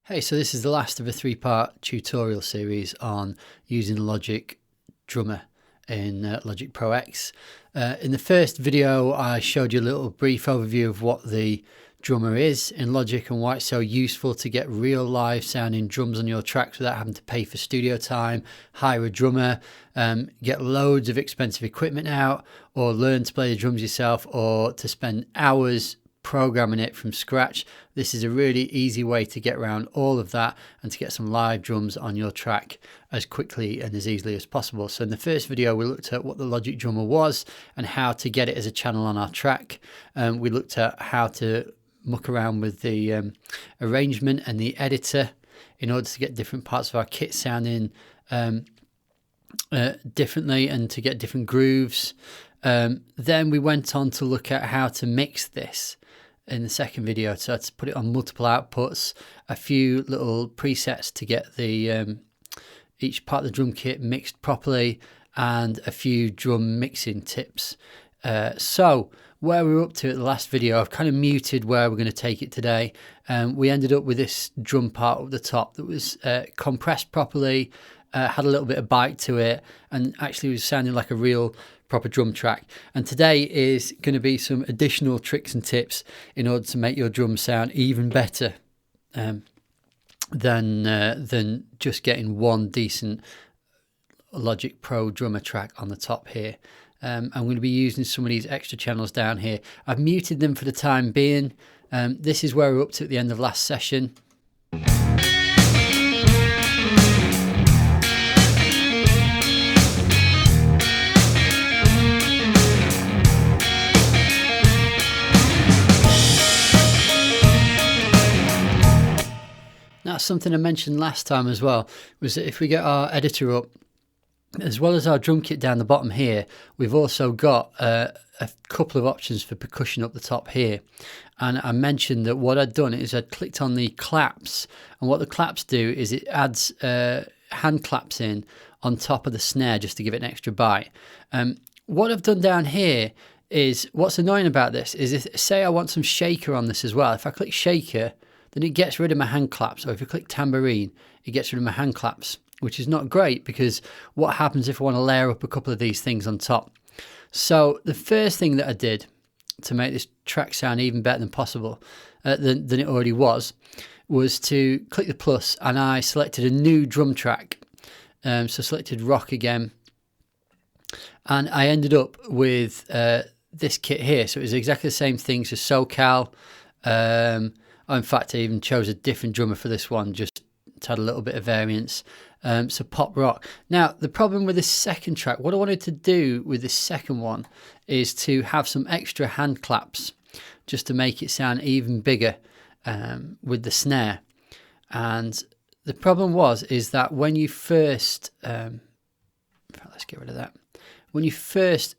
Hey, so this is the last of a three-part tutorial series on using Logic Drummer in Logic Pro X. In the first video, I showed you a little brief overview of what the drummer is in Logic and why it's so useful to get real live sounding drums on your tracks without having to pay for studio time, hire a drummer, get loads of expensive equipment out, or learn to play the drums yourself, or to spend hours programming it from scratch. This is a really easy way to get around all of that and to get some live drums on your track as quickly and as easily as possible. So in the first video, we looked at what the Logic Drummer was and how to get it as a channel on our track. We looked at how to muck around with the arrangement and the editor in order to get different parts of our kit sounding differently and to get different grooves. Then we went on to look at how to mix this in the second video, so to put it on multiple outputs, a few little presets to get the each part of the drum kit mixed properly, and a few drum mixing tips. So where we were up to at the last video, I've kind of muted where we're going to take it today. We ended up with this drum part up the top that was compressed properly, had a little bit of bite to it, and actually was sounding like a real proper drum track. And today is going to be some additional tricks and tips in order to make your drums sound even better than just getting one decent Logic Pro drummer track on the top here. I'm going to be using some of these extra channels down here. I've muted them for the time being. This is where we're up to at the end of last session. Now, something I mentioned last time as well was that if we get our editor up, as well as our drum kit down the bottom here, we've also got a couple of options for percussion up the top here. And I mentioned that what I'd done is I'd clicked on the claps, and what the claps do is it adds hand claps in on top of the snare just to give it an extra bite. What I've done down here is, what's annoying about this is, if say I want some shaker on this as well, if I click shaker, then it gets rid of my hand claps. Or if you click tambourine, it gets rid of my hand claps, which is not great, because what happens if I want to layer up a couple of these things on top? So the first thing that I did to make this track sound even better than possible, than it already was to click the plus, and I selected a new drum track. So selected rock again, and I ended up with this kit here. So it was exactly the same thing, so SoCal. In fact, I even chose a different drummer for this one, just to add a little bit of variance. So pop rock. Now, the problem with this second track, what I wanted to do with this second one is to have some extra hand claps, just to make it sound even bigger with the snare. And the problem is that when you first, let's get rid of that. When you first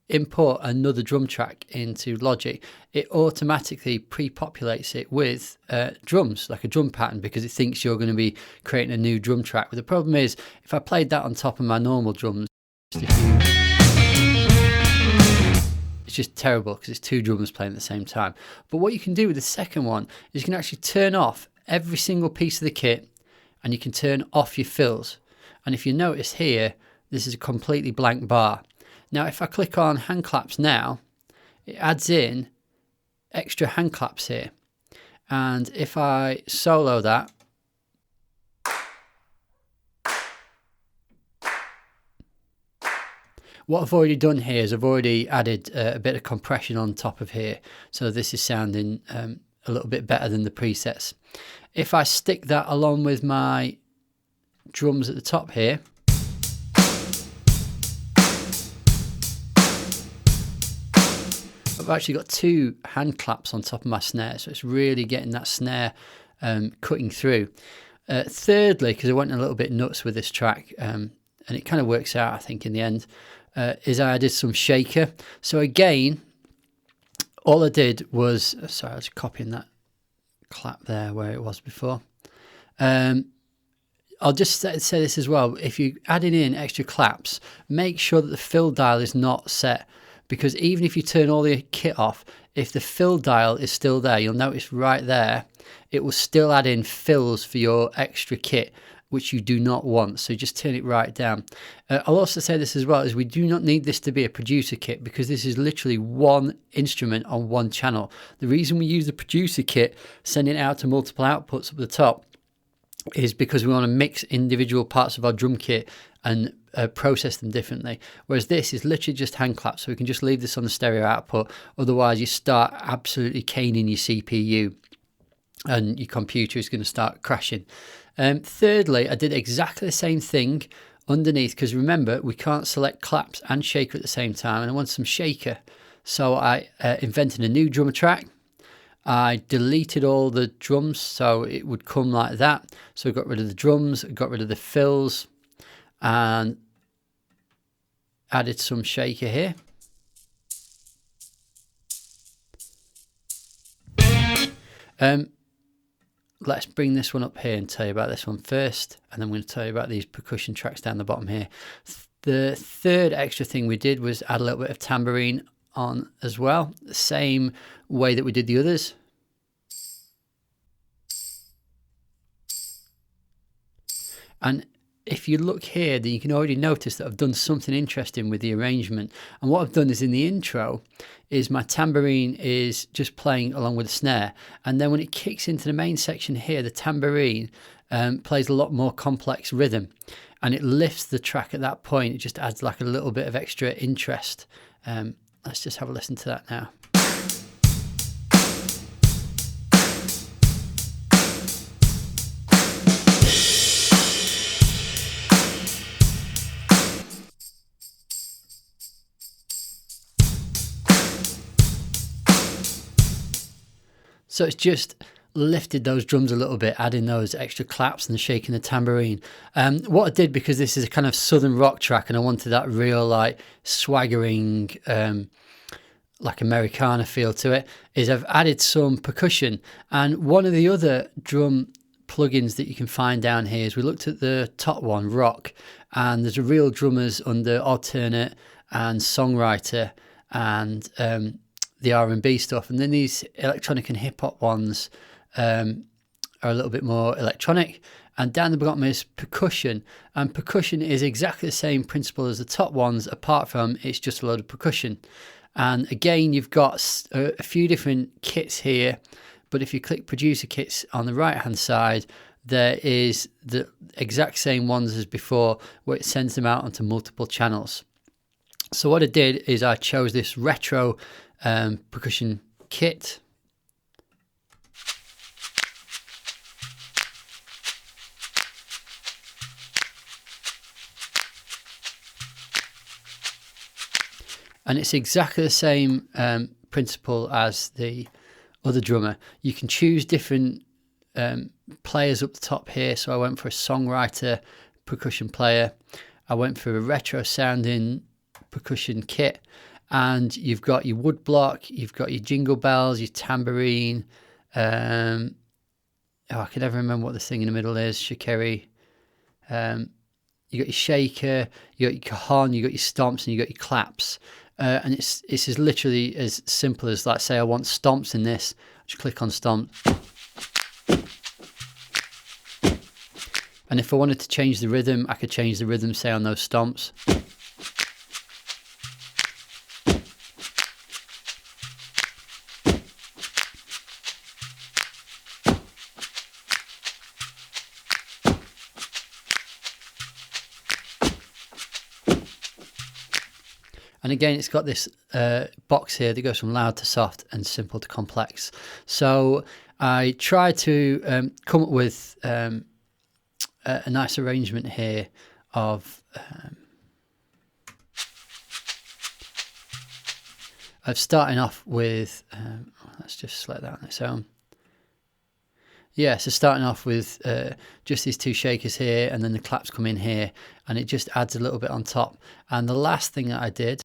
import another drum track into Logic, it automatically pre-populates it with drums, like a drum pattern, because it thinks you're going to be creating a new drum track. But the problem is, if I played that on top of my normal drums, it's just terrible, because it's two drummers playing at the same time. But what you can do with the second one is you can actually turn off every single piece of the kit, and you can turn off your fills. And if you notice here, this is a completely blank bar. Now, if I click on hand claps now, it adds in extra hand claps here. And if I solo that, what I've already done here is I've already added a bit of compression on top of here. So this is sounding a little bit better than the presets. If I stick that along with my drums at the top here, I've actually got two hand claps on top of my snare, so it's really getting that snare cutting through. Thirdly, because I went a little bit nuts with this track, and it kind of works out, I think, in the end, is I added some shaker. So again, all I did was, sorry, I was copying that clap there where it was before. I'll just say this as well. If you're adding in extra claps, make sure that the fill dial is not set, because even if you turn all the kit off, if the fill dial is still there, you'll notice right there, it will still add in fills for your extra kit, which you do not want. So just turn it right down. I'll also say this as well, is we do not need this to be a producer kit, because this is literally one instrument on one channel. The reason we use the producer kit, sending it out to multiple outputs up the top, is because we want to mix individual parts of our drum kit and process them differently. Whereas this is literally just hand claps, so we can just leave this on the stereo output. Otherwise you start absolutely caning your CPU and your computer is going to start crashing. Thirdly, I did exactly the same thing underneath, because remember, we can't select claps and shaker at the same time, and I want some shaker. So I invented a new drummer track. I deleted all the drums so it would come like that. So I got rid of the drums, got rid of the fills, and added some shaker here. Let's bring this one up here and tell you about this one first, and then I'm going to tell you about these percussion tracks down the bottom here. The third extra thing we did was add a little bit of tambourine on as well, the same way that we did the others. And if you look here, then you can already notice that I've done something interesting with the arrangement. And what I've done is, in the intro, is my tambourine is just playing along with the snare. And then when it kicks into the main section here, the tambourine plays a lot more complex rhythm. And it lifts the track at that point. It just adds like a little bit of extra interest. Let's just have a listen to that now. So it's just lifted those drums a little bit, adding those extra claps and shaking the tambourine. What I did, because this is a kind of southern rock track and I wanted that real like swaggering like Americana feel to it, is I've added some percussion. And one of the other drum plugins that you can find down here is, we looked at the top one, rock, and there's a real drummers under alternate and songwriter and the R&B stuff, and then these electronic and hip hop ones are a little bit more electronic. And down the bottom is percussion, and percussion is exactly the same principle as the top ones, apart from it's just a load of percussion. And again, you've got a few different kits here, but if you click producer kits on the right hand side, there is the exact same ones as before, where it sends them out onto multiple channels. So what I did is I chose this retro percussion kit. And it's exactly the same principle as the other drummer. You can choose different players up the top here. So I went for a songwriter percussion player. I went for a retro sounding percussion kit. And you've got your wood block, you've got your jingle bells, your tambourine. I can never remember what the thing in the middle is. Shakeri. You got your shaker, you got your cajon, you got your stomps, and you got your claps. And it's as literally as simple as, like, say I want stomps in this. Just click on stomp. And if I wanted to change the rhythm, I could change the rhythm, say, on those stomps. And again, it's got this box here that goes from loud to soft and simple to complex. So I tried to come up with a nice arrangement here of starting off with, let's just select that on its own. Yeah, so starting off with just these two shakers here, and then the claps come in here, and it just adds a little bit on top. And the last thing that I did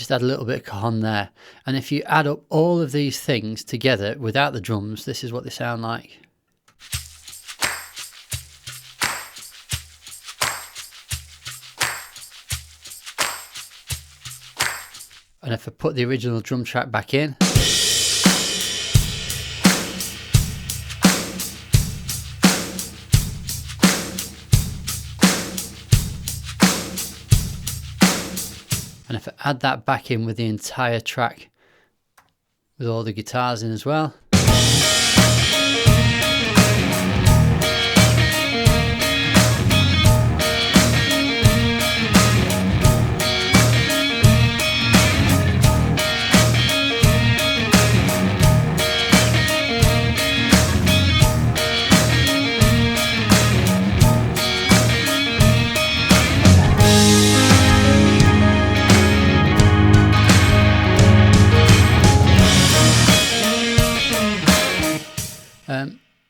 just add a little bit of cajon there. And if you add up all of these things together without the drums, this is what they sound like. And if I put the original drum track back in, and if I add that back in with the entire track, with all the guitars in as well.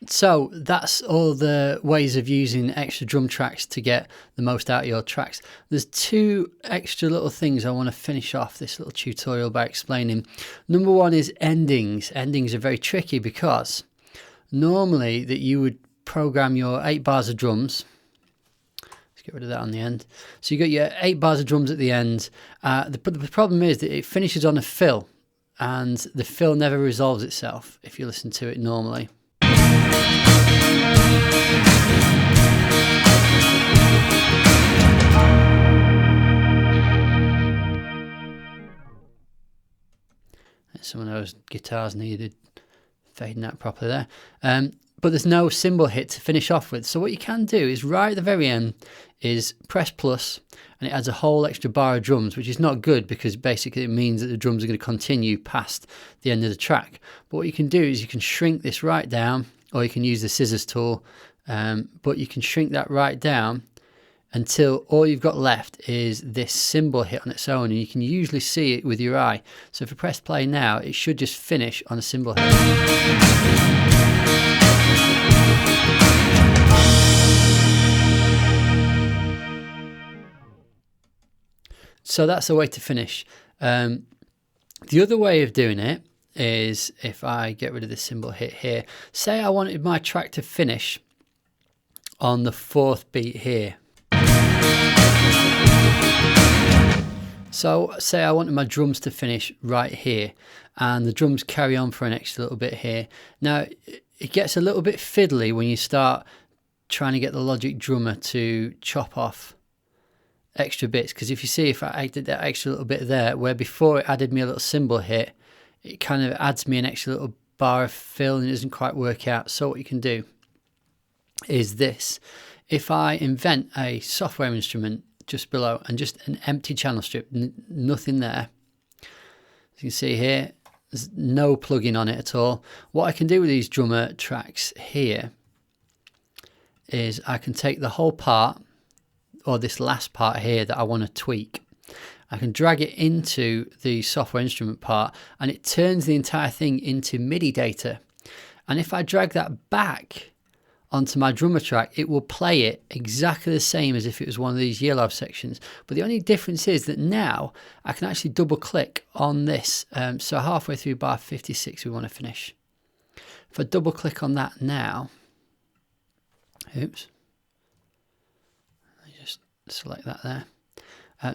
So that's all the ways of using extra drum tracks to get the most out of your tracks. There's two extra little things I want to finish off this little tutorial by explaining. Number one is endings. Endings are very tricky because normally that you would program your 8 bars of drums. Let's get rid of that on the end. So you got your 8 bars of drums at the end. The problem is that it finishes on a fill, and the fill never resolves itself if you listen to it normally. Some of those guitars needed fading out properly there. But there's no cymbal hit to finish off with. So what you can do is right at the very end is press plus, and it adds a whole extra bar of drums, which is not good because basically it means that the drums are going to continue past the end of the track. But what you can do is you can shrink this right down, or you can use the scissors tool, but you can shrink that right down until all you've got left is this cymbal hit on its own, and you can usually see it with your eye. So if I press play now, it should just finish on a cymbal hit. So that's the way to finish. The other way of doing it is if I get rid of the cymbal hit here. Say I wanted my track to finish on the 4th beat here. So say I wanted my drums to finish right here, and the drums carry on for an extra little bit here. Now it gets a little bit fiddly when you start trying to get the Logic drummer to chop off extra bits, because if you see, if I added that extra little bit there, where before it added me a little cymbal hit, it kind of adds me an extra little bar of fill and it doesn't quite work out. So what you can do is this. If I invent a software instrument just below and just an empty channel strip, nothing there, as you can see here, there's no plugin on it at all. What I can do with these drummer tracks here is I can take the whole part, or this last part here that I want to tweak, I can drag it into the software instrument part, and it turns the entire thing into MIDI data. And if I drag that back onto my drummer track, it will play it exactly the same as if it was one of these yellow sections. But the only difference is that now I can actually double click on this. So halfway through bar 56 we want to finish. If I double click on that now, oops, I just select that there.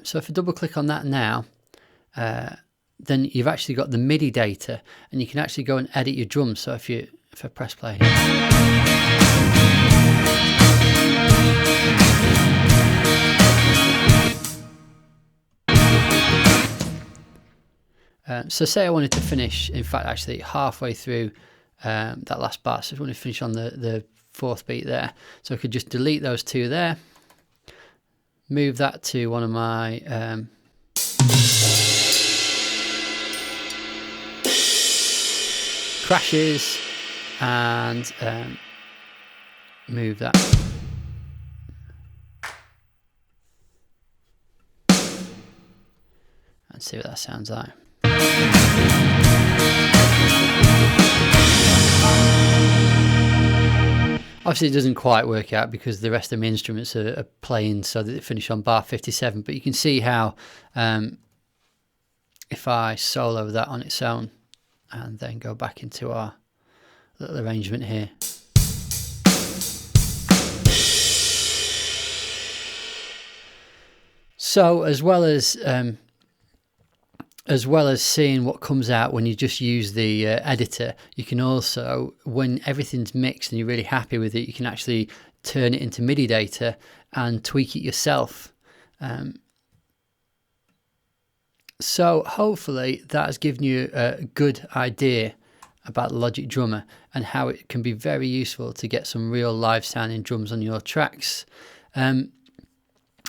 So if I double click on that now, then you've actually got the MIDI data, and you can actually go and edit your drums. So if I press play, so say I wanted to finish, in fact actually halfway through that last bar, so I want to finish on the 4th beat there, so I could just delete those two there, move that to one of my crashes, and move that. And see what that sounds like. Obviously it doesn't quite work out because the rest of my instruments are playing so that they finish on bar 57, but you can see how if I solo that on its own and then go back into our little arrangement here. So as well as seeing what comes out when you just use the editor, you can also, when everything's mixed and you're really happy with it, you can actually turn it into MIDI data and tweak it yourself. So hopefully that has given you a good idea about Logic Drummer and how it can be very useful to get some real live sounding drums on your tracks.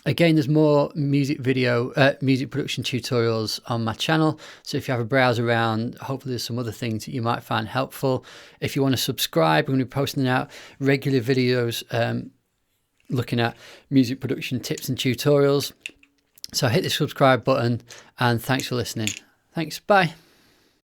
Again, there's more music production tutorials on my channel. So if you have a browse around, hopefully there's some other things that you might find helpful. If you want to subscribe, I'm going to be posting out regular videos looking at music production tips and tutorials. So hit the subscribe button, and thanks for listening. Thanks, bye.